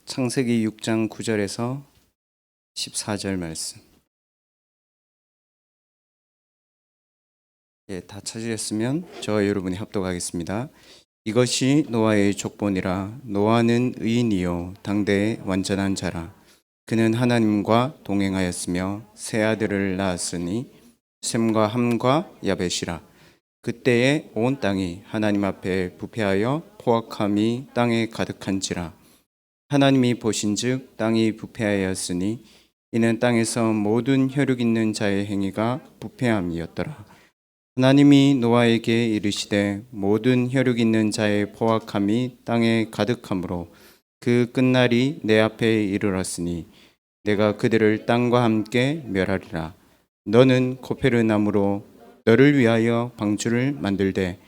창세기 6장 9절에서 14절 말씀. 다 찾으셨으면 저와 여러분이 합독하겠습니다. 이것이 노아의 족본이라. 노아는 의인이요 당대의 완전한 자라. 그는 하나님과 동행하였으며 세 아들을 낳았으니 셈과 함과 야벳이라. 그때에 온 땅이 하나님 앞에 부패하여 포악함이 땅에 가득한지라. 하나님이 보신즉 땅이 부패하였으니 이는 땅에서 모든 혈육 있는 자의 행위가 부패함이었더라. 하나님이 노아에게 이르시되 모든 혈육 있는 자의 포악함이 땅에 가득하므로 그 끝날이 내 앞에 이르렀으니 내가 그들을 땅과 함께 멸하리라. 너는 고페르나무로 너를 위하여 방주를 만들되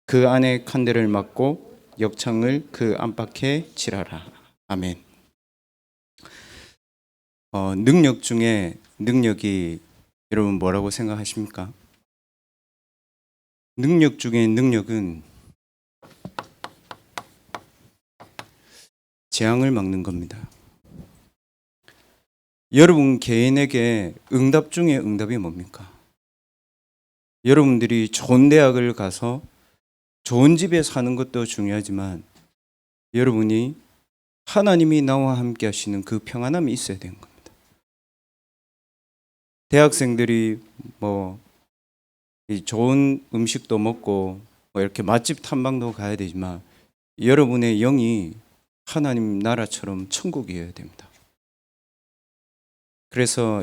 그 안에 칸들을 막고 역창을 그 안팎에 칠하라. 아멘. 능력 중에 능력이 여러분 뭐라고 생각하십니까? 능력 중에 능력은 재앙을 막는 겁니다. 여러분 개인에게 응답 중에 응답이 뭡니까? 여러분들이 좋은 대학을 가서 좋은 집에 사는 것도 중요하지만 여러분이 하나님이 나와 함께 하시는 그 평안함이 있어야 되는 겁니다. 대학생들이 좋은 음식도 먹고 이렇게 맛집 탐방도 가야 되지만 여러분의 영이 하나님 나라처럼 천국이어야 됩니다. 그래서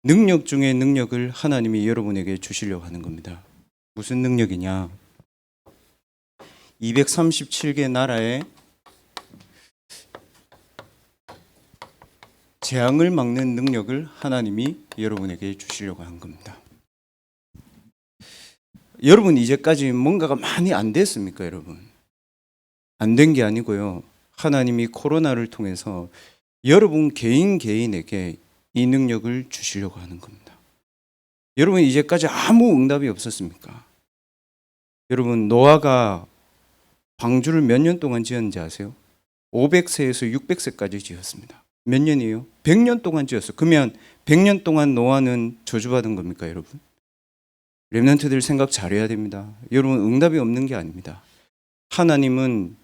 능력 중에 능력을 하나님이 여러분에게 주시려고 하는 겁니다. 무슨 능력이냐? 237개 나라에 재앙을 막는 능력을 하나님이 여러분에게 주시려고 한 겁니다. 여러분 이제까지 뭔가가 많이 안 됐습니까, 여러분? 안 된 게 아니고요. 하나님이 코로나를 통해서 여러분 개인에게 이 능력을 주시려고 하는 겁니다. 여러분 이제까지 아무 응답이 없었습니까? 여러분 노아가 방주를 몇 년 동안 지었는지 아세요? 500세에서 600세까지 지었습니다. 몇 년이에요? 100년 동안 지었어요. 그러면 100년 동안 노아는 저주받은 겁니까, 여러분? 렘넌트들 생각 잘해야 됩니다. 여러분 응답이 없는 게 아닙니다. 하나님은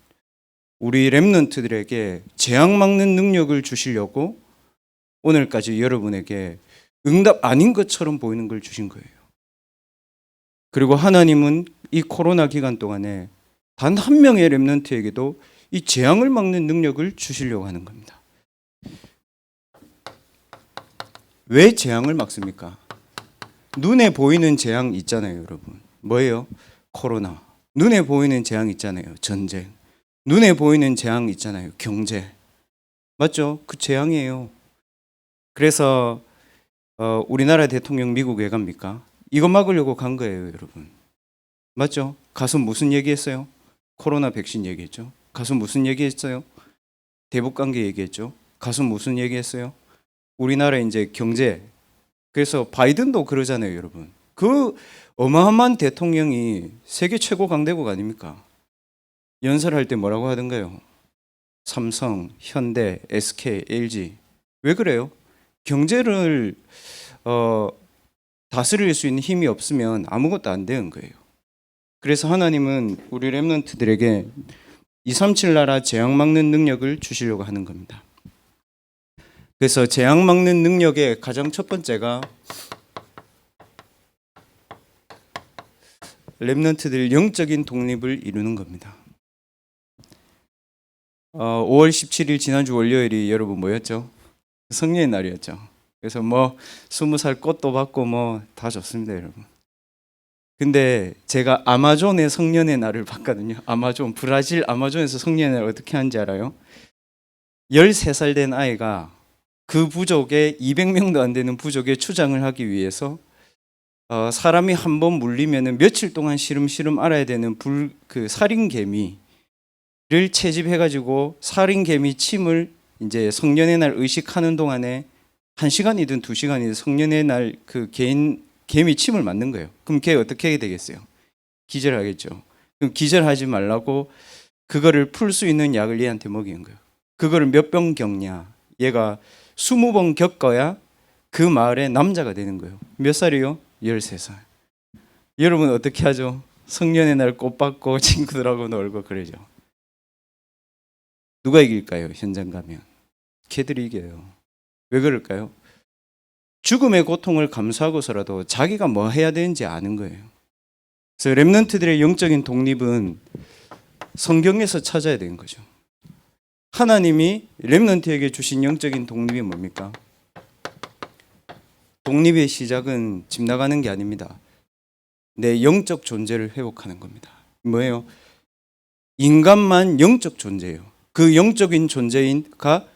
우리 렘넌트들에게 재앙 막는 능력을 주시려고 오늘까지 여러분에게 응답 아닌 것처럼 보이는 걸 주신 거예요. 그리고 하나님은 이 코로나 기간 동안에 단 한 명의 렘넌트에게도 이 재앙을 막는 능력을 주시려고 하는 겁니다. 왜 재앙을 막습니까? 눈에 보이는 재앙 있잖아요, 여러분. 뭐예요? 코로나. 눈에 보이는 재앙 있잖아요. 전쟁. 눈에 보이는 재앙 있잖아요. 경제. 맞죠? 그 재앙이에요. 그래서 우리나라 대통령 미국 왜 갑니까? 이거 막으려고 간 거예요, 여러분. 맞죠? 가서 무슨 얘기했어요? 코로나 백신 얘기했죠. 가서 무슨 얘기했어요? 대북관계 얘기했죠. 가서 무슨 얘기했어요? 우리나라 이제 경제. 그래서 바이든도 그러잖아요, 여러분. 그 어마어마한 대통령이 세계 최고 강대국 아닙니까? 연설할 때 뭐라고 하던가요? 삼성, 현대, SK, LG. 왜 그래요? 경제를 다스릴 수 있는 힘이 없으면 아무것도 안 되는 거예요. 그래서 하나님은 우리 렘넌트들에게 237 나라 재앙 막는 능력을 주시려고 하는 겁니다. 그래서 재앙 막는 능력의 가장 첫 번째가 렘넌트들 영적인 독립을 이루는 겁니다. 5월 17일 지난주 월요일이 여러분 뭐였죠? 성년의 날이었죠. 그래서 20살 꽃도 받고 다 좋습니다, 여러분. 근데 제가 아마존의 성년의 날을 봤거든요. 브라질 아마존에서 성년의 날 어떻게 하는지 알아요? 13살 된 아이가 그 부족에 200명도 안 되는 부족에 추장을 하기 위해서 사람이 한번 물리면 며칠 동안 시름시름 앓아야 되는 살인개미를 채집해가지고 살인개미 침을 이제 성년의 날 의식하는 동안에 1시간이든 2시간이든 성년의 날 그 개미 침을 맞는 거예요. 그럼 걔 어떻게 해야 되겠어요? 기절하겠죠. 그럼 기절하지 말라고 그거를 풀 수 있는 약을 얘한테 먹이는 거예요. 그거를 몇 번 겪냐? 얘가 20번 겪어야 그 마을의 남자가 되는 거예요. 몇 살이요? 13살. 여러분 어떻게 하죠? 성년의 날 꽃 받고 친구들하고 놀고 그러죠. 누가 이길까요? 현장 가면 걔들이 이겨요. 왜 그럴까요? 죽음의 고통을 감수하고서라도 자기가 뭐 해야 되는지 아는 거예요. 그래서 렘넌트들의 영적인 독립은 성경에서 찾아야 되는 거죠. 하나님이 렘넌트에게 주신 영적인 독립이 뭡니까? 독립의 시작은 집 나가는 게 아닙니다. 내 영적 존재를 회복하는 겁니다. 뭐예요? 인간만 영적 존재예요. 그 영적인 존재가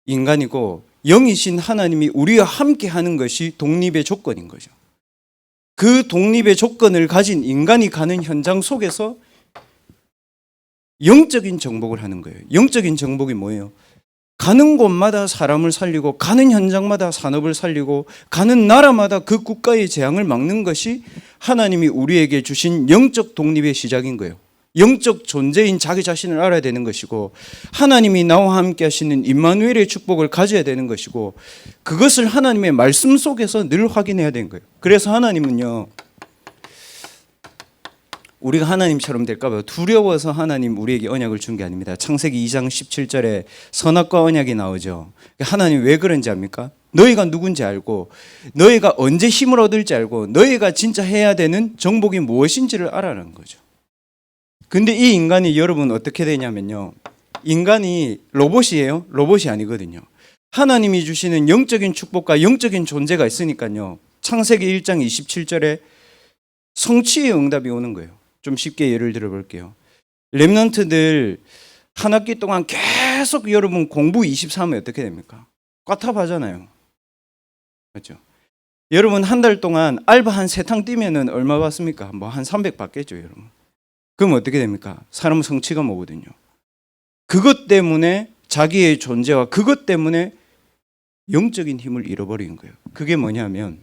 인간이고 영이신 하나님이 우리와 함께 하는 것이 독립의 조건인 거죠. 그 독립의 조건을 가진 인간이 가는 현장 속에서 영적인 정복을 하는 거예요. 영적인 정복이 뭐예요? 가는 곳마다 사람을 살리고 가는 현장마다 산업을 살리고 가는 나라마다 그 국가의 재앙을 막는 것이 하나님이 우리에게 주신 영적 독립의 시작인 거예요. 영적 존재인 자기 자신을 알아야 되는 것이고 하나님이 나와 함께 하시는 임마누엘의 축복을 가져야 되는 것이고 그것을 하나님의 말씀 속에서 늘 확인해야 되는 거예요. 그래서 하나님은요, 우리가 하나님처럼 될까 봐 두려워서 하나님 우리에게 언약을 준 게 아닙니다. 창세기 2장 17절에 선악과 언약이 나오죠. 하나님 왜 그런지 압니까? 너희가 누군지 알고 너희가 언제 힘을 얻을지 알고 너희가 진짜 해야 되는 정복이 무엇인지를 알아라는 거죠. 근데 이 인간이 여러분 어떻게 되냐면요, 인간이 로봇이에요? 로봇이 아니거든요. 하나님이 주시는 영적인 축복과 영적인 존재가 있으니까요, 창세기 1장 27절에 성취의 응답이 오는 거예요. 좀 쉽게 예를 들어 볼게요. 렘넌트들 한 학기 동안 계속 여러분 공부 24하면 어떻게 됩니까? 꽈탑하잖아요. 그렇죠? 여러분 한 달 동안 알바 한 3탕 뛰면은 얼마 받습니까? 뭐 한 300 받겠죠, 여러분. 그럼 어떻게 됩니까? 사람은 성취감 오거든요. 그것 때문에 자기의 존재와 그것 때문에 영적인 힘을 잃어버린 거예요. 그게 뭐냐면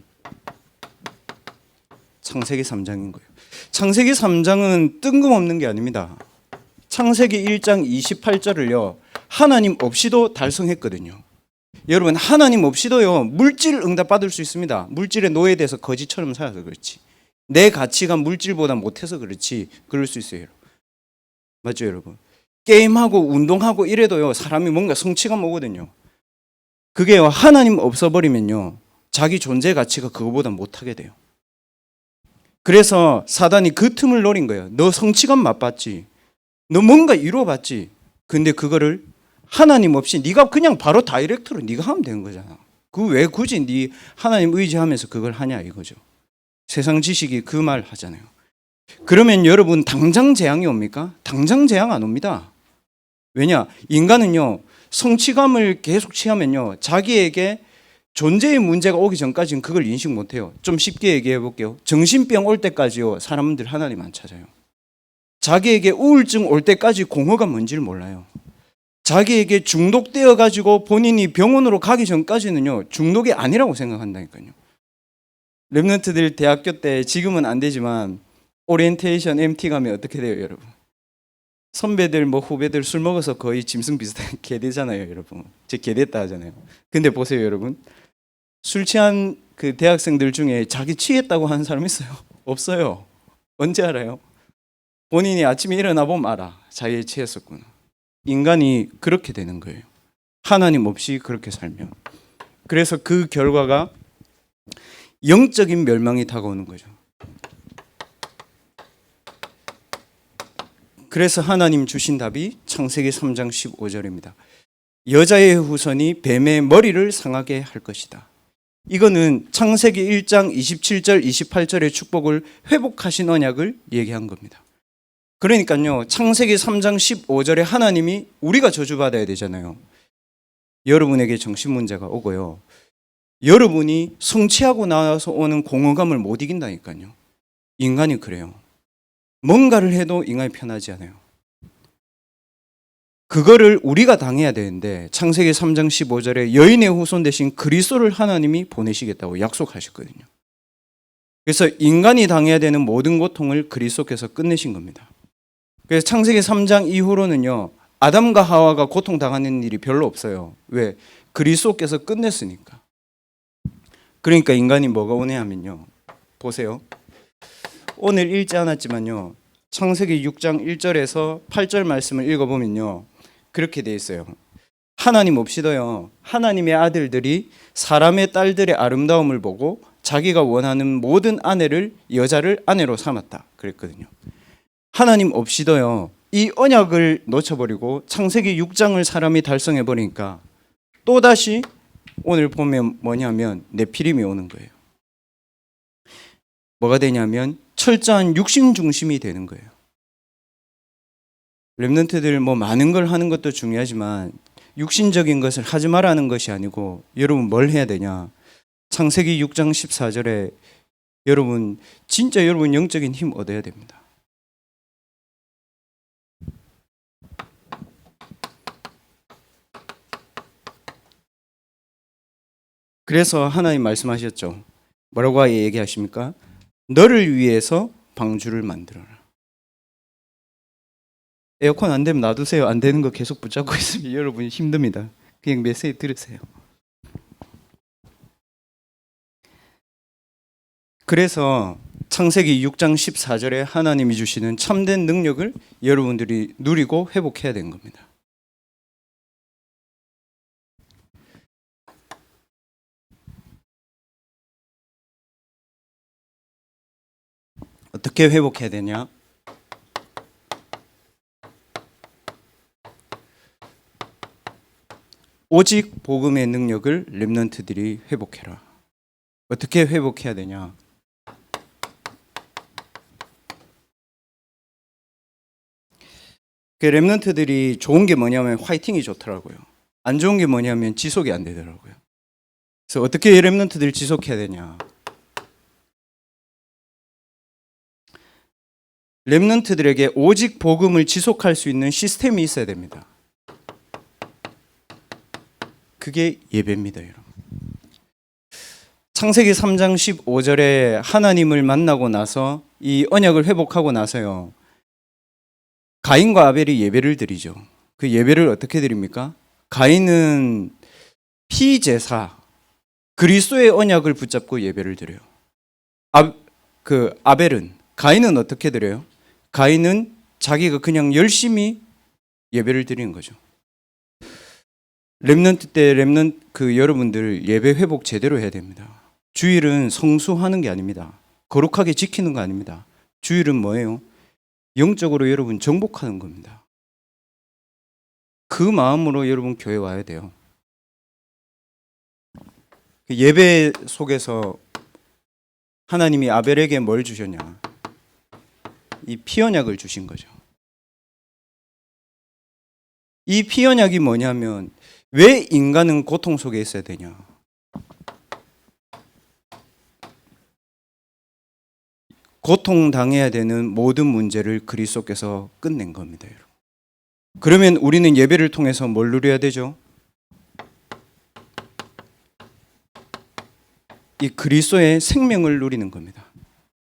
창세기 3장인 거예요. 창세기 3장은 뜬금없는 게 아닙니다. 창세기 1장 28절을요, 하나님 없이도 달성했거든요. 여러분 하나님 없이도요 물질 응답 받을 수 있습니다. 물질에 노예돼서 거지처럼 살아서 그렇지, 내 가치가 물질보다 못해서 그렇지 그럴 수 있어요. 맞죠 여러분? 게임하고 운동하고 이래도요 사람이 뭔가 성취감 오거든요. 그게요 하나님 없어버리면요 자기 존재 가치가 그거보다 못하게 돼요. 그래서 사단이 그 틈을 노린 거예요. 너 성취감 맛봤지, 너 뭔가 이루어봤지, 근데 그거를 하나님 없이 네가 그냥 바로 다이렉트로 네가 하면 되는 거잖아. 그 왜 굳이 네 하나님 의지하면서 그걸 하냐 이거죠. 세상 지식이 그 말 하잖아요. 그러면 여러분 당장 재앙이 옵니까? 당장 재앙 안 옵니다. 왜냐? 인간은요 성취감을 계속 취하면요 자기에게 존재의 문제가 오기 전까지는 그걸 인식 못해요. 좀 쉽게 얘기해 볼게요. 정신병 올 때까지요 사람들 하나님 안 찾아요. 자기에게 우울증 올 때까지 공허가 뭔지를 몰라요. 자기에게 중독되어 가지고 본인이 병원으로 가기 전까지는요 중독이 아니라고 생각한다니까요. 렘넌트들 대학교 때, 지금은 안 되지만 오리엔테이션 MT 가면 어떻게 돼요 여러분? 선배들 뭐 후배들 술 먹어서 거의 짐승 비슷하게 개되잖아요 여러분. 제 개됐다 하잖아요. 근데 보세요 여러분, 술 취한 그 대학생들 중에 자기 취했다고 하는 사람 있어요? 없어요. 언제 알아요? 본인이 아침에 일어나 보면 알아, 자기 취했었구나. 인간이 그렇게 되는 거예요, 하나님 없이 그렇게 살면. 그래서 그 결과가 영적인 멸망이 다가오는 거죠. 그래서 하나님 주신 답이 창세기 3장 15절입니다. 여자의 후손이 뱀의 머리를 상하게 할 것이다. 이거는 창세기 1장 27절 28절의 축복을 회복하신 언약을 얘기한 겁니다. 그러니까요 창세기 3장 15절에 하나님이 우리가 저주받아야 되잖아요. 여러분에게 정신 문제가 오고요, 여러분이 성취하고 나서 오는 공허감을 못 이긴다니까요. 인간이 그래요. 뭔가를 해도 인간이 편하지 않아요. 그거를 우리가 당해야 되는데 창세기 3장 15절에 여인의 후손 대신 그리스도를 하나님이 보내시겠다고 약속하셨거든요. 그래서 인간이 당해야 되는 모든 고통을 그리스도께서 끝내신 겁니다. 그래서 창세기 3장 이후로는요 아담과 하와가 고통당하는 일이 별로 없어요. 왜? 그리스도께서 끝냈으니까. 그러니까 인간이 뭐가 원해하면요. 보세요. 오늘 읽지 않았지만요. 창세기 6장 1절에서 8절 말씀을 읽어보면요. 그렇게 돼 있어요. 하나님 없이도요. 하나님의 아들들이 사람의 딸들의 아름다움을 보고 자기가 원하는 모든 여자를 아내로 삼았다. 그랬거든요. 하나님 없이도요. 이 언약을 놓쳐버리고 창세기 6장을 사람이 달성해 버리니까 또다시 오늘 보면 뭐냐면 네피림이 오는 거예요. 뭐가 되냐면 철저한 육신 중심이 되는 거예요. 렘넌트들 많은 걸 하는 것도 중요하지만 육신적인 것을 하지 말라는 것이 아니고 여러분 뭘 해야 되냐? 창세기 6장 14절에 여러분 진짜 여러분 영적인 힘 얻어야 됩니다. 그래서 하나님 말씀하셨죠. 뭐라고 얘기하십니까? 너를 위해서 방주를 만들어라. 에어컨 안 되면 놔두세요. 안 되는 거 계속 붙잡고 있으면 여러분이 힘듭니다. 그냥 메시지 들으세요. 그래서 창세기 6장 14절에 하나님이 주시는 참된 능력을 여러분들이 누리고 회복해야 되는 겁니다. 어떻게 회복해야 되냐? 오직 복음의 능력을 렘넌트들이 회복해라. 어떻게 회복해야 되냐? 그 렘넌트들이 좋은 게 뭐냐면 화이팅이 좋더라고요. 안 좋은 게 뭐냐면 지속이 안 되더라고요. 그래서 어떻게 렘넌트들을 지속해야 되냐? 렘넌트들에게 오직 복음을 지속할 수 있는 시스템이 있어야 됩니다. 그게 예배입니다, 여러분. 창세기 3장 15절에 하나님을 만나고 나서 이 언약을 회복하고 나서요. 가인과 아벨이 예배를 드리죠. 그 예배를 어떻게 드립니까? 가인은 피제사, 그리스도의 언약을 붙잡고 예배를 드려요. 아벨은, 가인은 어떻게 드려요? 가인은 자기가 그냥 열심히 예배를 드리는 거죠. 렘넌트 때 여러분들 예배 회복 제대로 해야 됩니다. 주일은 성수하는 게 아닙니다. 거룩하게 지키는 거 아닙니다. 주일은 뭐예요? 영적으로 여러분 정복하는 겁니다. 그 마음으로 여러분 교회 와야 돼요. 예배 속에서 하나님이 아벨에게 뭘 주셨냐? 이 피언약을 주신 거죠. 이 피언약이 뭐냐면 왜 인간은 고통 속에 있어야 되냐? 고통당해야 되는 모든 문제를 그리스도께서 끝낸 겁니다, 여러분. 그러면 우리는 예배를 통해서 뭘 누려야 되죠? 이 그리스도의 생명을 누리는 겁니다.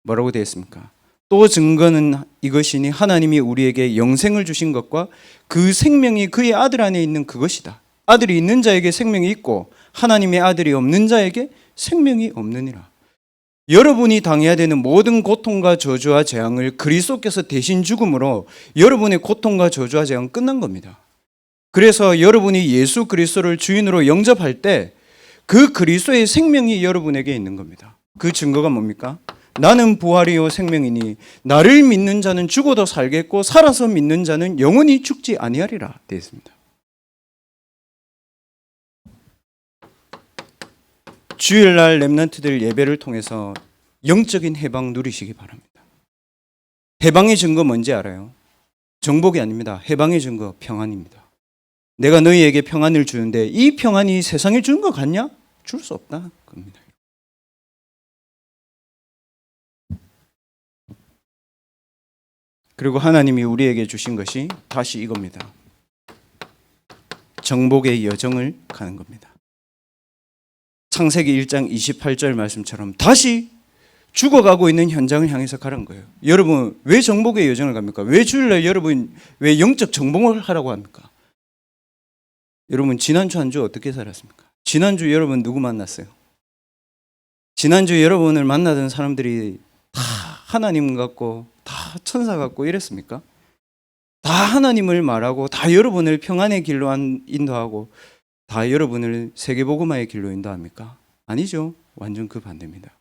뭐라고 되어 있습니까? 또 증거는 이것이니 하나님이 우리에게 영생을 주신 것과 그 생명이 그의 아들 안에 있는 그것이다. 아들이 있는 자에게 생명이 있고 하나님의 아들이 없는 자에게 생명이 없느니라. 여러분이 당해야 되는 모든 고통과 저주와 재앙을 그리스도께서 대신 죽음으로 여러분의 고통과 저주와 재앙은 끝난 겁니다. 그래서 여러분이 예수 그리스도를 주인으로 영접할 때 그 그리스도의 생명이 여러분에게 있는 겁니다. 그 증거가 뭡니까? 나는 부활이요 생명이니 나를 믿는 자는 죽어도 살겠고 살아서 믿는 자는 영원히 죽지 아니하리라 되어 있습니다. 주일날 렘넌트들 예배를 통해서 영적인 해방 누리시기 바랍니다. 해방의 증거 뭔지 알아요? 정복이 아닙니다. 해방의 증거 평안입니다. 내가 너희에게 평안을 주는데 이 평안이 세상에 주는 것 같냐? 줄 수 없다 겁니다. 그리고 하나님이 우리에게 주신 것이 다시 이겁니다. 정복의 여정을 가는 겁니다. 창세기 1장 28절 말씀처럼 다시 죽어가고 있는 현장을 향해서 가는 거예요. 여러분 왜 정복의 여정을 갑니까? 왜 주일날 여러분 왜 영적 정복을 하라고 합니까? 여러분 지난주 한 주 어떻게 살았습니까? 지난주 여러분 누구 만났어요? 지난주 여러분을 만나던 사람들이 다 하나님 같고 다 천사 같고 이랬습니까? 다 하나님을 말하고 다 여러분을 평안의 길로 인도하고 다 여러분을 세계복음화의 길로 인도합니까? 아니죠. 완전 그 반대입니다.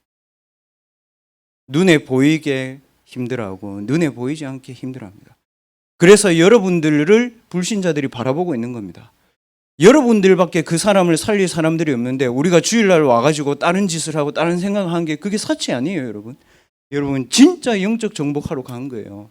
눈에 보이게 힘들어하고 눈에 보이지 않게 힘들어합니다. 그래서 여러분들을 불신자들이 바라보고 있는 겁니다. 여러분들밖에 그 사람을 살릴 사람들이 없는데 우리가 주일날 와가지고 다른 짓을 하고 다른 생각을 하는 게 그게 사치 아니에요, 여러분. 여러분 진짜 영적 정복하러 간 거예요.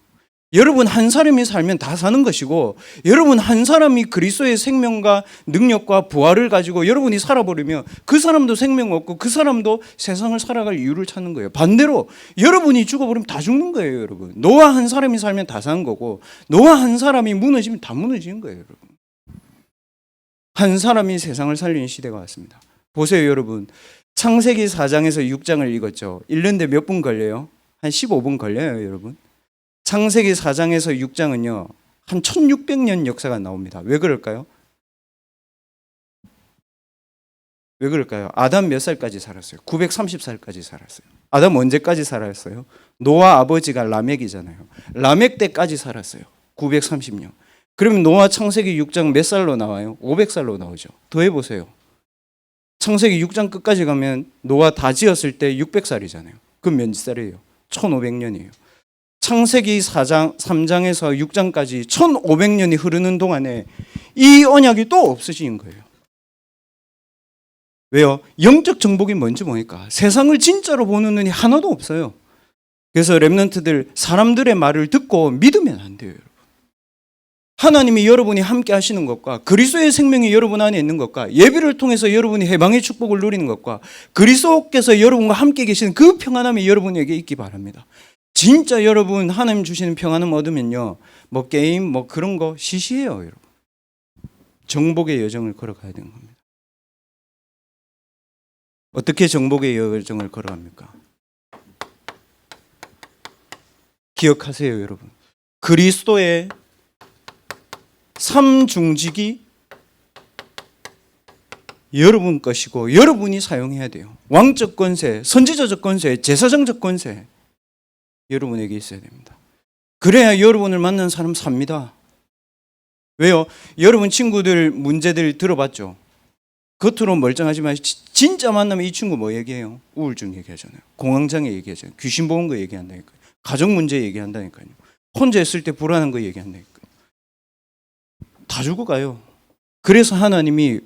여러분 한 사람이 살면 다 사는 것이고 여러분 한 사람이 그리스도의 생명과 능력과 부활을 가지고 여러분이 살아버리면 그 사람도 생명 없고 그 사람도 세상을 살아갈 이유를 찾는 거예요. 반대로 여러분이 죽어버리면 다 죽는 거예요, 여러분. 노아 한 사람이 살면 다 사는 거고 노아 한 사람이 무너지면 다 무너지는 거예요, 여러분. 한 사람이 세상을 살리는 시대가 왔습니다. 보세요, 여러분. 창세기 4장에서 6장을 읽었죠. 읽는데 몇 분 걸려요? 한 15분 걸려요, 여러분. 창세기 4장에서 6장은요. 한 1600년 역사가 나옵니다. 왜 그럴까요? 왜 그럴까요? 아담 몇 살까지 살았어요? 930살까지 살았어요. 아담 언제까지 살았어요? 노아 아버지가 라멕이잖아요. 라멕 때까지 살았어요. 930년. 그러면 노아 창세기 6장 몇 살로 나와요? 500살로 나오죠. 더해보세요. 창세기 6장 끝까지 가면 노아 다 지었을 때 600살이잖아요. 그럼 몇 살이에요? 1500년이에요. 창세기 4장, 3장에서 6장까지 1500년이 흐르는 동안에 이 언약이 또 없어진 거예요. 왜요? 영적 정복이 뭔지 보니까 세상을 진짜로 보는 눈이 하나도 없어요. 그래서 렘넌트들 사람들의 말을 듣고 믿으면 안 돼요. 하나님이 여러분이 함께 하시는 것과 그리스도의 생명이 여러분 안에 있는 것과 예배를 통해서 여러분이 해방의 축복을 누리는 것과 그리스도께서 여러분과 함께 계시는 그 평안함이 여러분에게 있기 바랍니다. 진짜 여러분 하나님 주시는 평안함 얻으면요, 뭐 게임 뭐 그런 거 시시해요, 여러분. 정복의 여정을 걸어가야 되는 겁니다. 어떻게 정복의 여정을 걸어갑니까? 기억하세요, 여러분. 그리스도의 삼중직이 여러분 것이고 여러분이 사용해야 돼요. 왕적 권세, 선지자적 권세, 제사장적 권세 여러분에게 있어야 됩니다. 그래야 여러분을 만난 사람 삽니다. 왜요? 여러분 친구들 문제들 들어봤죠? 겉으로 멀쩡하지만 진짜 만나면 이 친구 뭐 얘기해요? 우울증 얘기하잖아요. 공황장애 얘기하잖아요. 귀신 보는 거 얘기한다니까요. 가정 문제 얘기한다니까요. 혼자 있을 때 불안한 거 얘기한다니까요. 다 죽어가요. 그래서 하나님이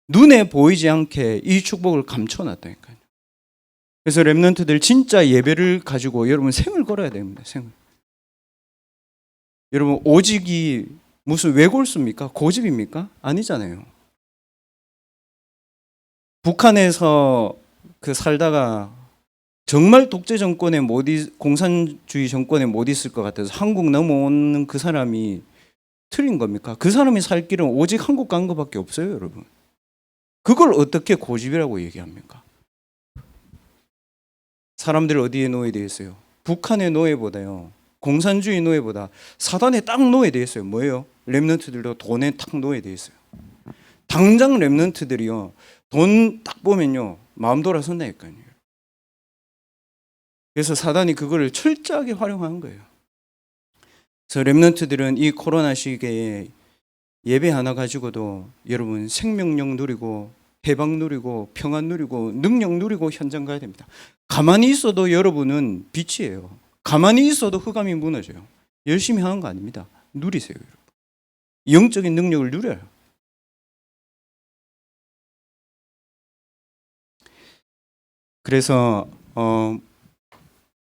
눈에 보이지 않게 이 축복을 감춰놨다니까요. 그래서 렘넌트들 진짜 예배를 가지고 여러분 생을 걸어야 됩니다. 생을. 여러분 오직이 무슨 외골수입니까? 고집입니까? 아니잖아요. 북한에서 그 살다가 정말 독재 정권에 공산주의 정권에 못 있을 것 같아서 한국 넘어오는 그 사람이 틀린 겁니까? 그 사람이 살 길은 오직 한국 간 것밖에 없어요, 여러분. 그걸 어떻게 고집이라고 얘기합니까? 사람들 어디에 노예되어 있어요? 북한의 노예보다요, 공산주의 노예보다 사단에 딱 노예되어 있어요. 뭐예요? 렘넌트들도 돈에 딱 노예되어 있어요. 당장 렘넌트들이요, 돈 딱 보면요 마음 돌아선다니까요. 그래서 사단이 그거를 철저하게 활용한 거예요. 그래서 렘넌트들은 이 코로나 시기에 예배 하나 가지고도 여러분 생명력 누리고 해방 누리고 평안 누리고 능력 누리고 현장 가야 됩니다. 가만히 있어도 여러분은 빛이에요. 가만히 있어도 흑암이 무너져요. 열심히 하는 거 아닙니다. 누리세요, 여러분. 영적인 능력을 누려요. 그래서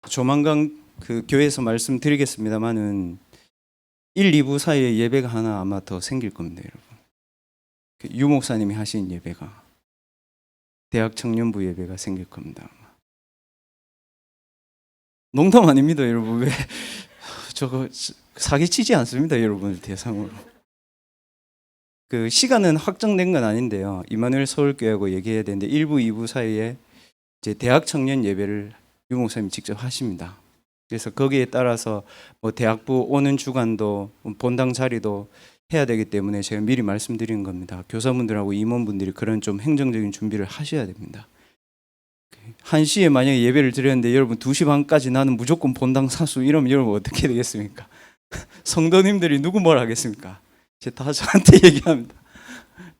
조만간 그 교회에서 말씀드리겠습니다만은 1, 2부 사이에 예배가 하나 아마 더 생길 겁니다, 여러분. 유 목사님이 하신 예배가, 대학 청년부 예배가 생길 겁니다. 농담 아닙니다, 여러분. 왜 저거 사기치지 않습니다, 여러분을 대상으로. 그 시간은 확정된 건 아닌데요. 이마누엘 서울교회하고 얘기해야 되는데 1부, 2부 사이에 이제 대학 청년 예배를 유 목사님이 직접 하십니다. 그래서 거기에 따라서 뭐 대학부 오는 주간도 본당 자리도 해야 되기 때문에 제가 미리 말씀드리는 겁니다. 교사분들하고 임원분들이 그런 좀 행정적인 준비를 하셔야 됩니다. 1시에 만약에 예배를 드렸는데 여러분 2시 반까지 나는 무조건 본당 사수 이러면 여러분 어떻게 되겠습니까? 성도님들이 누구 뭘 하겠습니까? 제가 다 저한테 얘기합니다.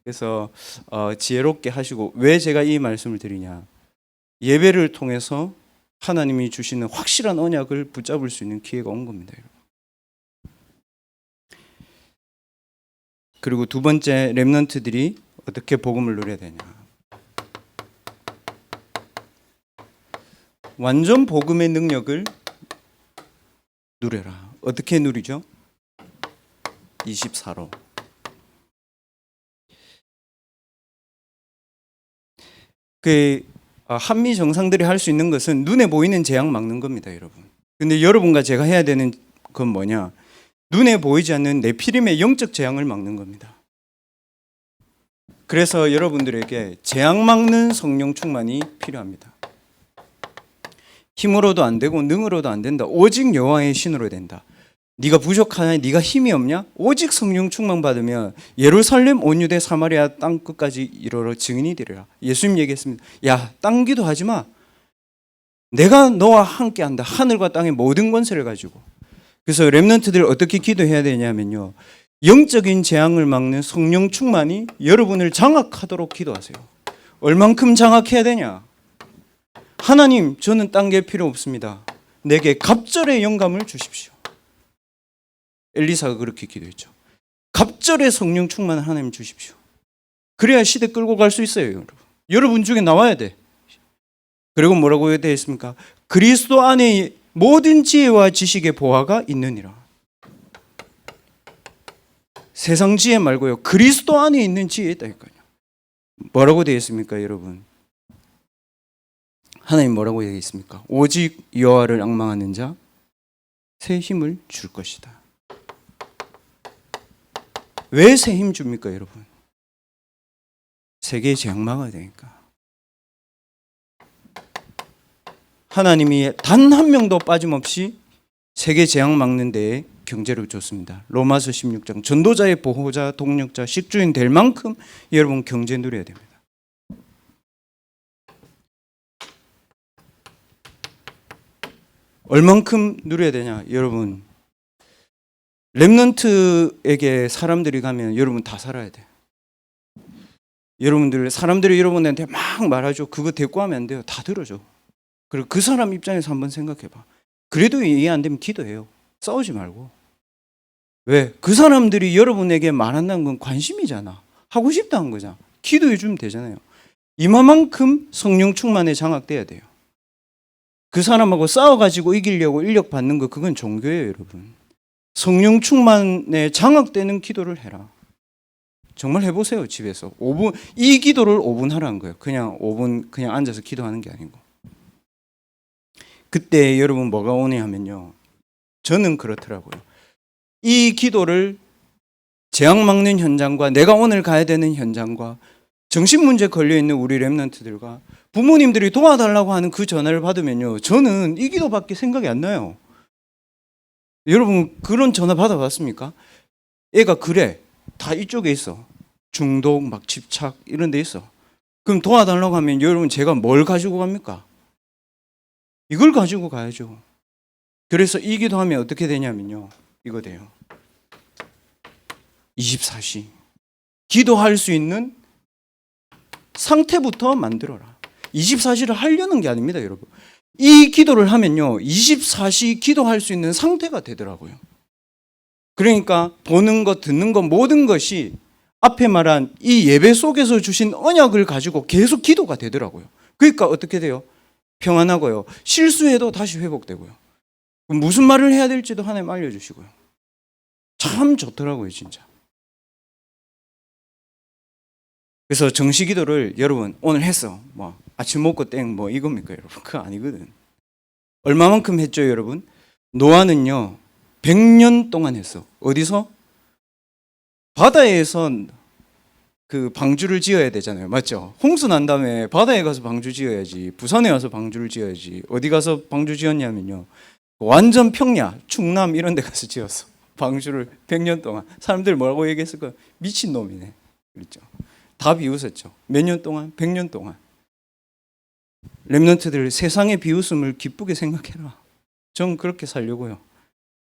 그래서 지혜롭게 하시고, 왜 제가 이 말씀을 드리냐, 예배를 통해서 하나님이 주시는 확실한 언약을 붙잡을 수 있는 기회가 온 겁니다. 여러분. 그리고 두 번째, 렘넌트들이 어떻게 복음을 누려야 되냐, 완전 복음의 능력을 누려라. 어떻게 누리죠? 24로. 한미 정상들이 할 수 있는 것은 눈에 보이는 재앙 막는 겁니다, 여러분. 근데 여러분과 제가 해야 되는 건 뭐냐? 눈에 보이지 않는 네피림의 영적 재앙을 막는 겁니다. 그래서 여러분들에게 재앙 막는 성령 충만이 필요합니다. 힘으로도 안 되고 능으로도 안 된다. 오직 여호와의 신으로 된다. 네가 부족하냐? 네가 힘이 없냐? 오직 성령 충만 받으면 예루살렘 온 유대 사마리아 땅 끝까지 이르러 증인이 되리라. 예수님 얘기했습니다. 야, 땅 기도하지 마. 내가 너와 함께 한다. 하늘과 땅의 모든 권세를 가지고. 그래서 렘넌트들 어떻게 기도해야 되냐면요, 영적인 재앙을 막는 성령 충만이 여러분을 장악하도록 기도하세요. 얼만큼 장악해야 되냐? 하나님, 저는 딴 게 필요 없습니다. 내게 갑절의 영감을 주십시오. 엘리사가 그렇게 기도했죠. 갑절의 성령 충만을 하나님 주십시오. 그래야 시대 끌고 갈 수 있어요, 여러분. 여러분 중에 나와야 돼. 그리고 뭐라고 되어 있습니까? 그리스도 안에 모든 지혜와 지식의 보화가 있느니라. 세상 지혜 말고요, 그리스도 안에 있는 지혜 있다니까요. 뭐라고 되어 있습니까, 여러분? 하나님 뭐라고 얘기했습니까? 오직 여호와를 앙망하는 자 새 힘을 줄 것이다. 왜 새 힘 줍니까, 여러분? 세계의 재앙 막아야 되니까. 하나님이 단 한 명도 빠짐없이 세계 재앙 막는 데에 경제를 줬습니다. 로마서 16장, 전도자의 보호자, 동력자, 식주인 될 만큼 여러분 경제 누려야 됩니다. 얼만큼 누려야 되냐, 여러분. 렘넌트에게 사람들이 가면 여러분 다 살아야 돼. 사람들이 여러분한테 막 말하죠. 그거 대꾸하면 안 돼요. 다 들어줘. 그리고 그 사람 입장에서 한번 생각해봐. 그래도 이해 안 되면 기도해요. 싸우지 말고. 왜? 그 사람들이 여러분에게 말한다는 건 관심이잖아. 하고 싶다는 거잖아. 기도해 주면 되잖아요. 이만큼 성령 충만에 장악돼야 돼요. 그 사람하고 싸워가지고 이기려고 인력 받는 거, 그건 종교예요, 여러분. 성령 충만에 장악되는 기도를 해라. 정말 해보세요, 집에서. 5분, 이 기도를 5분 하라는 거예요. 그냥 5분 그냥 앉아서 기도하는 게 아니고. 그때 여러분 뭐가 오냐 하면요, 저는 그렇더라고요. 이 기도를 재앙 막는 현장과 내가 오늘 가야 되는 현장과 정신문제 걸려있는 우리 렘넌트들과 부모님들이 도와달라고 하는 그 전화를 받으면요, 저는 이 기도밖에 생각이 안 나요. 여러분 그런 전화 받아봤습니까? 애가 그래, 다 이쪽에 있어. 중독, 막 집착 이런 데 있어. 그럼 도와달라고 하면 여러분 제가 뭘 가지고 갑니까? 이걸 가지고 가야죠. 그래서 이 기도하면 어떻게 되냐면요, 이거 돼요. 24시 기도할 수 있는 상태부터 만들어라. 24시를 하려는 게 아닙니다, 여러분. 이 기도를 하면요, 24시 기도할 수 있는 상태가 되더라고요. 그러니까 보는 것, 듣는 것, 모든 것이 앞에 말한 이 예배 속에서 주신 언약을 가지고 계속 기도가 되더라고요. 그러니까 어떻게 돼요? 평안하고요. 실수해도 다시 회복되고요. 무슨 말을 해야 될지도 하나님 알려주시고요. 참 좋더라고요, 진짜. 그래서 정시기도를 여러분 오늘 했어. 뭐 아침 먹고 땡 뭐 이겁니까, 여러분? 그거 아니거든. 얼마만큼 했죠, 여러분? 노아는요 100년 동안 했어. 어디서? 바다에서 그 방주를 지어야 되잖아요. 맞죠? 홍수 난 다음에 바다에 가서 방주 지어야지. 부산에 와서 방주를 지어야지. 어디 가서 방주 지었냐면요. 완전 평야, 충남 이런 데 가서 지었어. 방주를 100년 동안. 사람들 뭐라고 얘기했을까요? 미친놈이네. 그랬죠. 다 비웃었죠. 몇 년 동안? 100년 동안. 렘넌트들 세상의 비웃음을 기쁘게 생각해라. 전 그렇게 살려고요.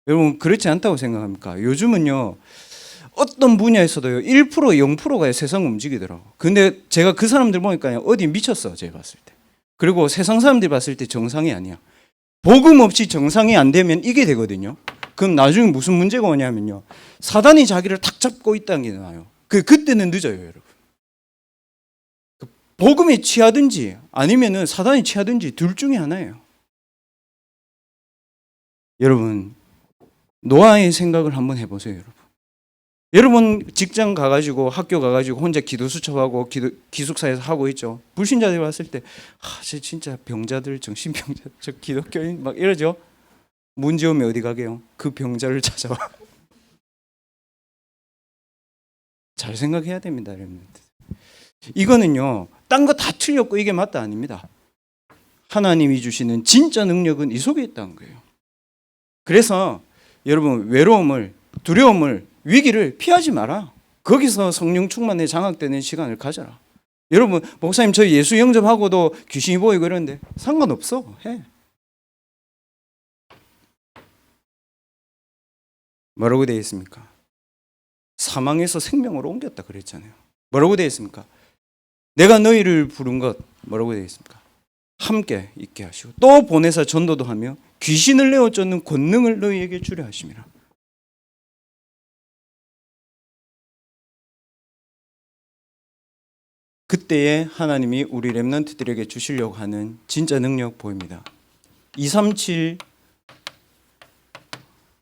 여러분 그렇지 않다고 생각합니까? 요즘은요. 어떤 분야에서도요. 1% 0%가 세상 움직이더라고. 근데 제가 그 사람들 보니까 어디 미쳤어. 제가 봤을 때. 그리고 세상 사람들이 봤을 때 정상이 아니야. 복음 없이 정상이 안 되면 이게 되거든요. 그럼 나중에 무슨 문제가 오냐면요. 사단이 자기를 탁 잡고 있다는 게 나와요. 그때는 늦어요, 여러분. 복음에 취하든지 아니면은 사단이 취하든지 둘 중에 하나예요. 여러분, 노아의 생각을 한번 해보세요, 여러분. 여러분 직장 가가지고 학교 가가지고 혼자 기도 수첩하고 기숙사에서 하고 있죠. 불신자들이 왔을 때, 저 진짜 병자들, 정신병자, 저 기독교인 막 이러죠. 문제 오면 어디 가게요? 그 병자를 찾아와. 잘 생각해야 됩니다, 여러분. 이거는요, 딴 거 다 틀렸고 이게 맞다 아닙니다. 하나님이 주시는 진짜 능력은 이 속에 있다는 거예요. 그래서 여러분 외로움을, 두려움을, 위기를 피하지 마라. 거기서 성령 충만에 장악되는 시간을 가져라. 여러분 목사님 저 예수 영접하고도 귀신이 보이고 이러는데 상관없어. 해. 뭐라고 되어 있습니까? 사망에서 생명으로 옮겼다 그랬잖아요. 뭐라고 되어 있습니까? 내가 너희를 부른 것 뭐라고 되어 있습니까? 함께 있게 하시고 또 보내사 전도도 하며 귀신을 내어 쫓는 권능을 너희에게 주려 하심이라. 그때에 하나님이 우리 렘넌트들에게 주시려고 하는 진짜 능력 보입니다. 237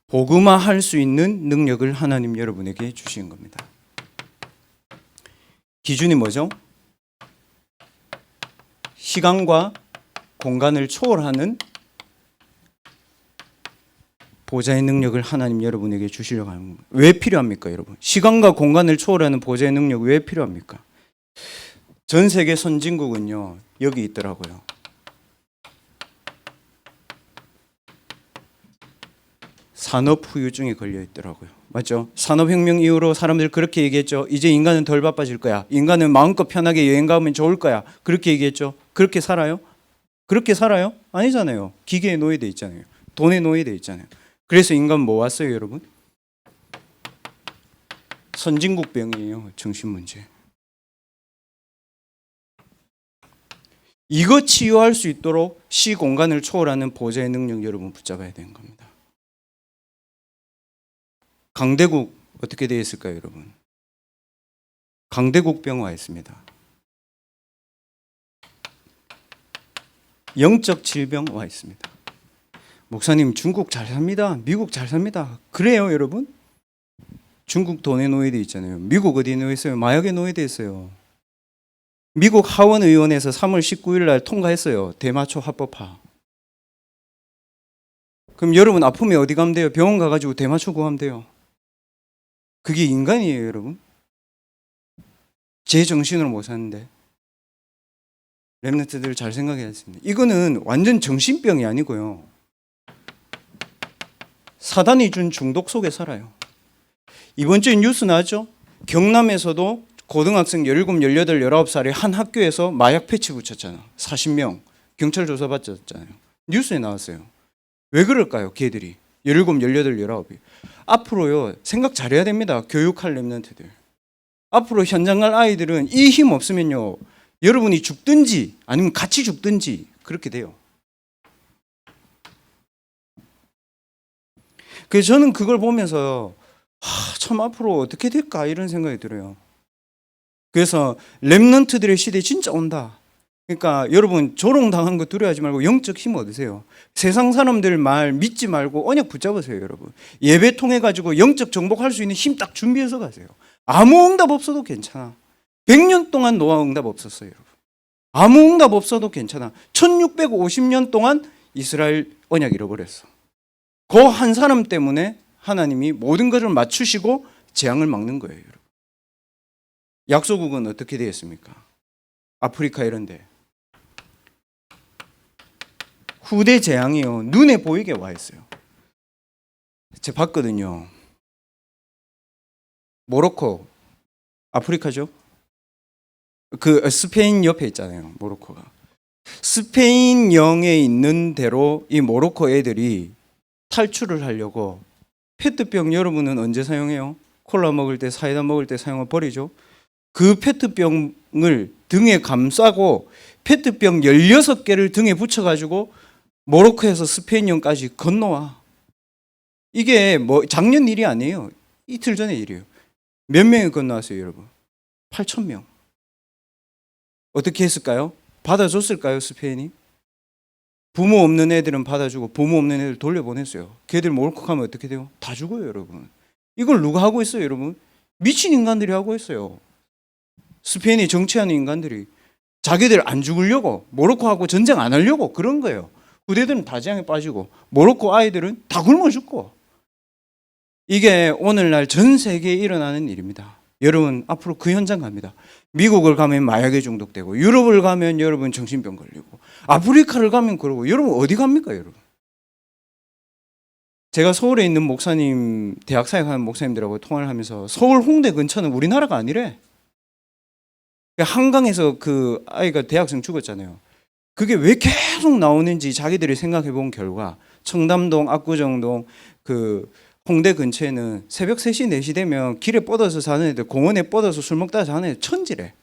복음화할 수 있는 능력을 하나님 여러분에게 주신 겁니다. 기준이 뭐죠? 시간과 공간을 초월하는 보좌의 능력을 하나님 여러분에게 주시려고 하는 겁니다. 왜 필요합니까, 여러분? 시간과 공간을 초월하는 보좌의 능력 왜 필요합니까? 전 세계 선진국은요, 여기 있더라고요. 산업 후유증에 걸려 있더라고요. 맞죠? 산업혁명 이후로 사람들 그렇게 얘기했죠. 이제 인간은 덜 바빠질 거야. 인간은 마음껏 편하게 여행 가면 좋을 거야. 그렇게 얘기했죠. 그렇게 살아요? 그렇게 살아요? 아니잖아요. 기계에 노예돼 있잖아요. 돈에 노예돼 있잖아요. 그래서 인간 뭐 왔어요, 여러분? 선진국병이에요. 정신문제. 이거 치유할 수 있도록 시 공간을 초월하는 보좌의 능력 여러분 붙잡아야 되는 겁니다. 강대국 어떻게 되어 있을까요, 여러분? 강대국병 와 있습니다. 영적 질병 와 있습니다. 목사님 중국 잘 삽니다. 미국 잘 삽니다. 그래요, 여러분? 중국 돈에 노예돼 있잖아요. 미국 어디에 노예 있어요? 마약에 노예돼 있어요. 미국 하원 의원에서 3월 19일 날 통과했어요. 대마초 합법화. 그럼 여러분 아프면 어디 가면 돼요? 병원 가가지고 대마초 구하면 돼요. 그게 인간이에요, 여러분. 제 정신으로 못 사는데. 렘넌트들 잘 생각해야 했습니다. 이거는 완전 정신병이 아니고요. 사단이 준 중독 속에 살아요. 이번 주에 뉴스 나왔죠? 경남에서도 고등학생 17, 18, 19살이 한 학교에서 마약 패치 붙였잖아. 40명. 경찰 조사 받았잖아요. 뉴스에 나왔어요. 왜 그럴까요? 걔들이. 17, 18, 19이. 앞으로요. 생각 잘해야 됩니다. 교육할 렘넌트들. 앞으로 현장 갈 아이들은 이 힘 없으면요. 여러분이 죽든지 아니면 같이 죽든지 그렇게 돼요. 그래서 저는 그걸 보면서 참 앞으로 어떻게 될까 이런 생각이 들어요. 그래서 렘넌트들의 시대 진짜 온다. 그러니까 여러분 조롱당한 거 두려워하지 말고 영적 힘 얻으세요. 세상 사람들 말 믿지 말고 언약 붙잡으세요, 여러분. 예배 통해 가지고 영적 정복할 수 있는 힘 딱 준비해서 가세요. 아무 응답 없어도 괜찮아. 100년 동안 노아 응답 없었어요, 여러분. 아무 응답 없어도 괜찮아. 1650년 동안 이스라엘 언약 잃어버렸어. 그 한 사람 때문에 하나님이 모든 것을 맞추시고 재앙을 막는 거예요, 여러분. 약소국은 어떻게 되었습니까? 아프리카 이런데 후대 재앙이요 눈에 보이게 와 있어요. 제가 봤거든요. 모로코 아프리카죠. 그 스페인 옆에 있잖아요. 모로코가 스페인 영에 있는 대로 이 모로코 애들이 탈출을 하려고 페트병 여러분은 언제 사용해요? 콜라 먹을 때 사이다 먹을 때 사용하고 버리죠. 그 페트병을 등에 감싸고 페트병 16개를 등에 붙여가지고 모로코에서 스페인령까지 건너와. 이게 뭐 작년 일이 아니에요. 이틀 전의 일이에요. 몇 명이 건너왔어요, 여러분? 8,000명. 어떻게 했을까요? 받아줬을까요, 스페인이? 부모 없는 애들은 받아주고 부모 없는 애들 돌려보냈어요. 걔들 모로코 가면 어떻게 돼요? 다 죽어요, 여러분. 이걸 누가 하고 있어요, 여러분? 미친 인간들이 하고 있어요. 스페인이 정치하는 인간들이 자기들 안 죽으려고 모로코하고 전쟁 안 하려고 그런 거예요. 후대들은 다 재앙에 빠지고 모로코 아이들은 다 굶어 죽고. 이게 오늘날 전 세계에 일어나는 일입니다. 여러분 앞으로 그 현장 갑니다. 미국을 가면 마약에 중독되고 유럽을 가면 여러분 정신병 걸리고 아프리카를 가면 그러고 여러분 어디 갑니까 여러분? 제가 서울에 있는 목사님 대학 사역하는 목사님들하고 통화를 하면서 서울 홍대 근처는 우리나라가 아니래. 한강에서 그 아이가 대학생 죽었잖아요. 그게 왜 계속 나오는지 자기들이 생각해 본 결과 청담동, 압구정동, 그 홍대 근처에는 새벽 3시, 4시 되면 길에 뻗어서 사는 애들, 공원에 뻗어서 술 먹다 자는 애들 천지래.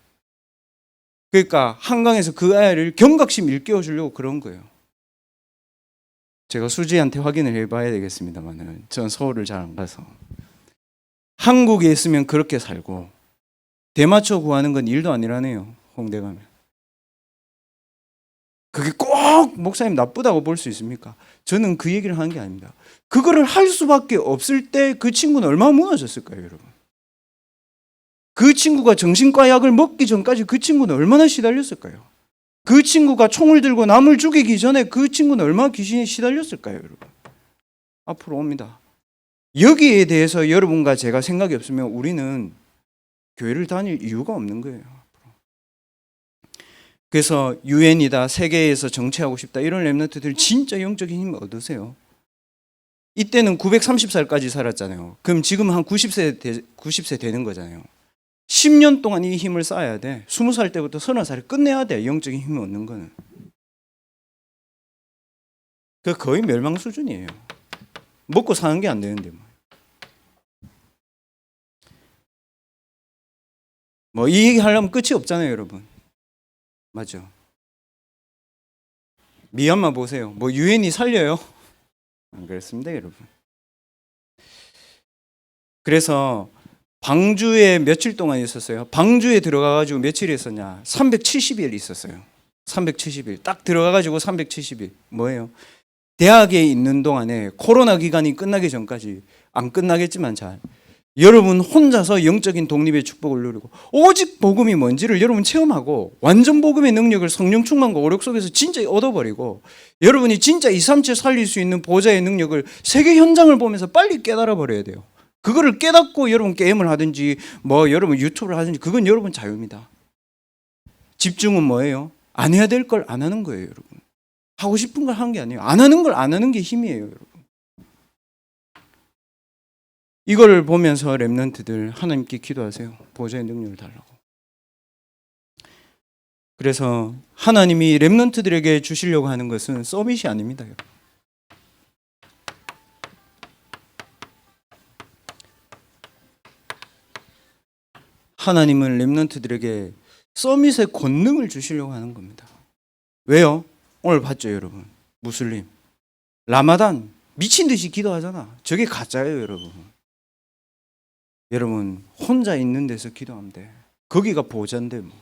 그러니까 한강에서 그 아이를 경각심 일깨워 주려고 그런 거예요. 제가 수지한테 확인을 해봐야 되겠습니다만은 전 서울을 잘 안 가서. 한국에 있으면 그렇게 살고 대마초 구하는 건 일도 아니라네요. 홍대 가면. 그게 꼭 목사님 나쁘다고 볼 수 있습니까? 저는 그 얘기를 하는 게 아닙니다. 그거를 할 수밖에 없을 때 그 친구는 얼마나 무너졌을까요, 여러분? 그 친구가 정신과 약을 먹기 전까지 그 친구는 얼마나 시달렸을까요? 그 친구가 총을 들고 남을 죽이기 전에 그 친구는 얼마나 귀신에 시달렸을까요, 여러분? 앞으로 옵니다. 여기에 대해서 여러분과 제가 생각이 없으면 우리는 교회를 다닐 이유가 없는 거예요. 그래서 유엔이다, 세계에서 정치하고 싶다 이런 렘넌트들 진짜 영적인 힘을 얻으세요. 이때는 930살까지 살았잖아요. 그럼 지금 한 90세 되는 거잖아요. 10년 동안 이 힘을 쌓아야 돼. 20살 때부터 30살에 끝내야 돼. 영적인 힘을 얻는 거는. 그 거의 멸망 수준이에요. 먹고 사는 게 안 되는데 뭐 이 얘기 하려면 끝이 없잖아요, 여러분. 맞죠? 미얀마 보세요. 뭐 유엔이 살려요? 안 그렇습니다, 여러분. 그래서 방주에 며칠 동안 있었어요. 방주에 들어가가지고 며칠 있었냐? 370일 있었어요. 370일. 딱 들어가가지고 370일. 뭐예요? 대학에 있는 동안에 코로나 기간이 끝나기 전까지 안 끝나겠지만 잘. 여러분 혼자서 영적인 독립의 축복을 누리고 오직 복음이 뭔지를 여러분 체험하고 완전 복음의 능력을 성령 충만과 오력 속에서 진짜 얻어버리고 여러분이 진짜 237 살릴 수 있는 보좌의 능력을 세계 현장을 보면서 빨리 깨달아 버려야 돼요. 그거를 깨닫고 여러분 게임을 하든지 뭐 여러분 유튜브를 하든지 그건 여러분 자유입니다. 집중은 뭐예요? 안 해야 될 걸 안 하는 거예요, 여러분. 하고 싶은 걸 하는 게 아니에요. 안 하는 걸 안 하는 게 힘이에요, 여러분. 이걸 보면서 렘넌트들 하나님께 기도하세요. 보좌의 능력을 달라고. 그래서 하나님이 렘넌트들에게 주시려고 하는 것은 서밋이 아닙니다. 하나님은 렘넌트들에게 서밋의 권능을 주시려고 하는 겁니다. 왜요? 오늘 봤죠, 여러분. 무슬림 라마단 미친 듯이 기도하잖아. 저게 가짜예요, 여러분. 여러분 혼자 있는 데서 기도하면 돼. 거기가 보좌인데 뭐.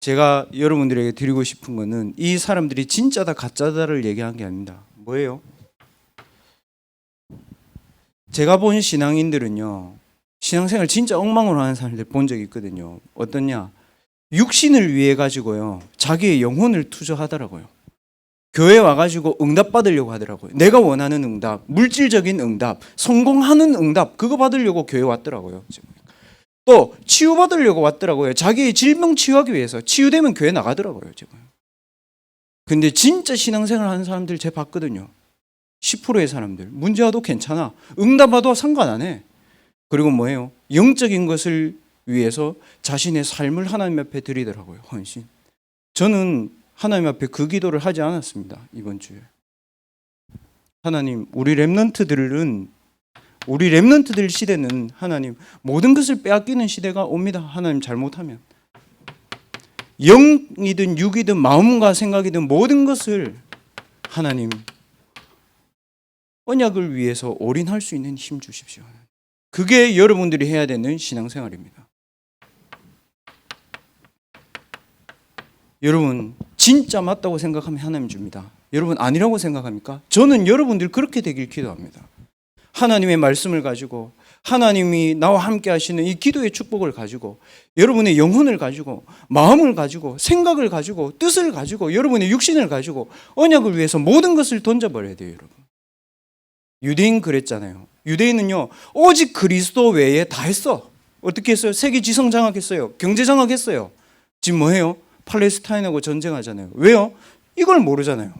제가 여러분들에게 드리고 싶은 거는 이 사람들이 진짜다 가짜다를 얘기한 게 아닙니다. 뭐예요? 제가 본 신앙인들은요, 신앙생활 진짜 엉망으로 하는 사람들 본 적이 있거든요. 어떠냐? 육신을 위해 가지고요 자기의 영혼을 투자하더라고요. 교회 와가지고 응답 받으려고 하더라고요. 내가 원하는 응답, 물질적인 응답, 성공하는 응답, 그거 받으려고 교회 왔더라고요. 또 치유받으려고 왔더라고요. 자기의 질병 치유하기 위해서. 치유되면 교회 나가더라고요, 지금. 근데 진짜 신앙생활 하는 사람들 제가 봤거든요. 10%의 사람들. 문제 와도 괜찮아. 응답 와도 상관 안 해. 그리고 뭐예요? 영적인 것을 위해서 자신의 삶을 하나님 앞에 드리더라고요. 헌신. 저는 하나님 앞에 그 기도를 하지 않았습니다. 이번 주에. 하나님, 우리 렘넌트들 시대는 하나님 모든 것을 빼앗기는 시대가 옵니다. 하나님 잘못하면. 영이든 육이든 마음과 생각이든 모든 것을 하나님 언약을 위해서 올인할 수 있는 힘 주십시오. 그게 여러분들이 해야 되는 신앙생활입니다. 여러분 진짜 맞다고 생각하면 하나님 줍니다. 여러분 아니라고 생각합니까? 저는 여러분들 그렇게 되길 기도합니다. 하나님의 말씀을 가지고 하나님이 나와 함께 하시는 이 기도의 축복을 가지고 여러분의 영혼을 가지고 마음을 가지고 생각을 가지고 뜻을 가지고 여러분의 육신을 가지고 언약을 위해서 모든 것을 던져버려야 돼요. 여러분. 유대인 그랬잖아요. 유대인은요 오직 그리스도 외에 다 했어. 어떻게 했어요? 세계 지성 장악했어요. 경제 장악했어요. 지금 뭐해요? 팔레스타인하고 전쟁하잖아요. 왜요? 이걸 모르잖아요.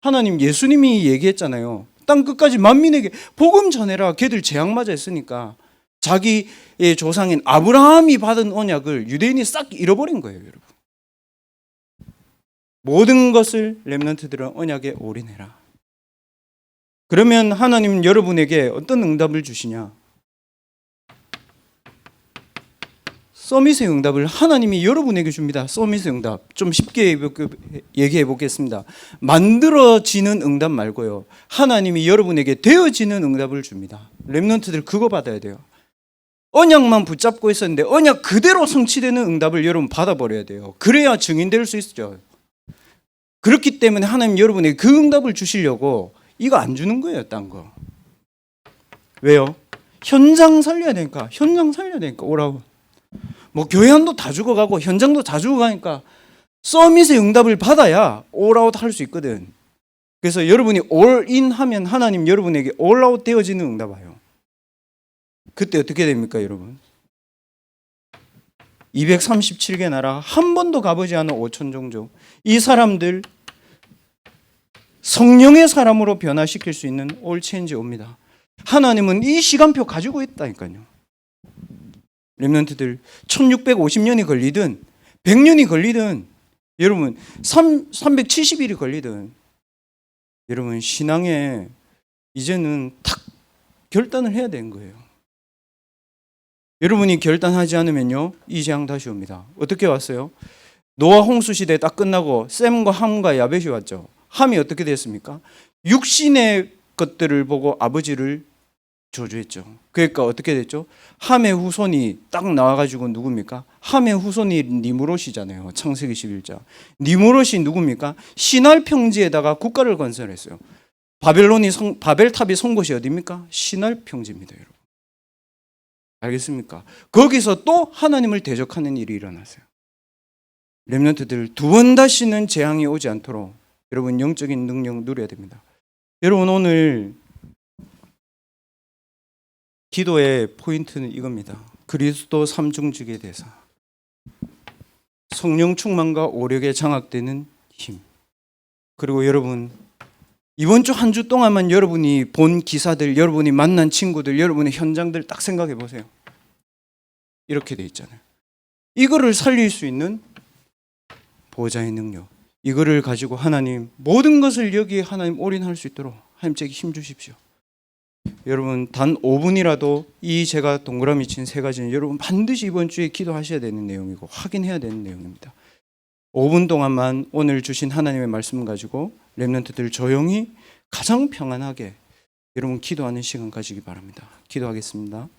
하나님 예수님이 얘기했잖아요. 땅 끝까지 만민에게 복음 전해라. 걔들 재앙 맞아 했으니까 자기의 조상인 아브라함이 받은 언약을 유대인이 싹 잃어버린 거예요. 여러분. 모든 것을 렘넌트들은 언약에 올인해라. 그러면 하나님은 여러분에게 어떤 응답을 주시냐? 서밋의 응답을 하나님이 여러분에게 줍니다. 서밋의 응답. 좀 쉽게 얘기해 보겠습니다. 만들어지는 응답 말고요. 하나님이 여러분에게 되어지는 응답을 줍니다. 렘넌트들 그거 받아야 돼요. 언약만 붙잡고 있었는데 언약 그대로 성취되는 응답을 여러분 받아버려야 돼요. 그래야 증인될 수 있죠. 그렇기 때문에 하나님 여러분에게 그 응답을 주시려고 이거 안 주는 거예요. 딴 거. 왜요? 현장 살려야 되니까. 현장 살려야 되니까 오라고. 뭐 교회안도 다 죽어가고 현장도 다 죽어가니까 서밋의 응답을 받아야 올아웃 할 수 있거든. 그래서 여러분이 올인하면 하나님 여러분에게 올아웃 되어지는 응답 와요. 그때 어떻게 됩니까 여러분? 237개 나라 한 번도 가보지 않은 5천 종족. 이 사람들 성령의 사람으로 변화시킬 수 있는 올 체인지 옵니다. 하나님은 이 시간표 가지고 있다니까요. 렘넌트들 1650년이 걸리든 100년이 걸리든 여러분 370일이 걸리든 여러분 신앙에 이제는 탁 결단을 해야 되는 거예요. 여러분이 결단하지 않으면요 이 재앙 다시 옵니다. 어떻게 왔어요? 노아 홍수 시대 딱 끝나고 셈과 함과 야벳이 왔죠. 함이 어떻게 됐습니까? 육신의 것들을 보고 아버지를 저주했죠. 그러니까 어떻게 됐죠? 함의 후손이 딱 나와가지고 누굽니까? 함의 후손이 니무롯이잖아요. 창세기 11장. 니무롯이 누굽니까? 시날 평지에다가 국가를 건설했어요. 바벨탑이 선 곳이 어디입니까? 시날 평지입니다, 여러분. 알겠습니까? 거기서 또 하나님을 대적하는 일이 일어났어요. 렘넌트들 두 번 다시는 재앙이 오지 않도록 여러분 영적인 능력 누려야 됩니다. 여러분 오늘 기도의 포인트는 이겁니다. 그리스도 삼중직의 대사. 성령 충만과 오력에 장악되는 힘. 그리고 여러분 이번 주 한 주 동안만 여러분이 본 기사들, 여러분이 만난 친구들, 여러분의 현장들 딱 생각해 보세요. 이렇게 돼 있잖아요. 이거를 살릴 수 있는 보호자의 능력. 이거를 가지고 하나님 모든 것을 여기에 하나님 올인할 수 있도록 하나님 제게 힘 주십시오. 여러분 단 5분이라도 이 제가 동그라미 친 세 가지는 여러분 반드시 이번 주에 기도하셔야 되는 내용이고 확인해야 되는 내용입니다. 5분 동안만 오늘 주신 하나님의 말씀 가지고 렘넌트들 조용히 가장 평안하게 여러분 기도하는 시간 가지기 바랍니다. 기도하겠습니다.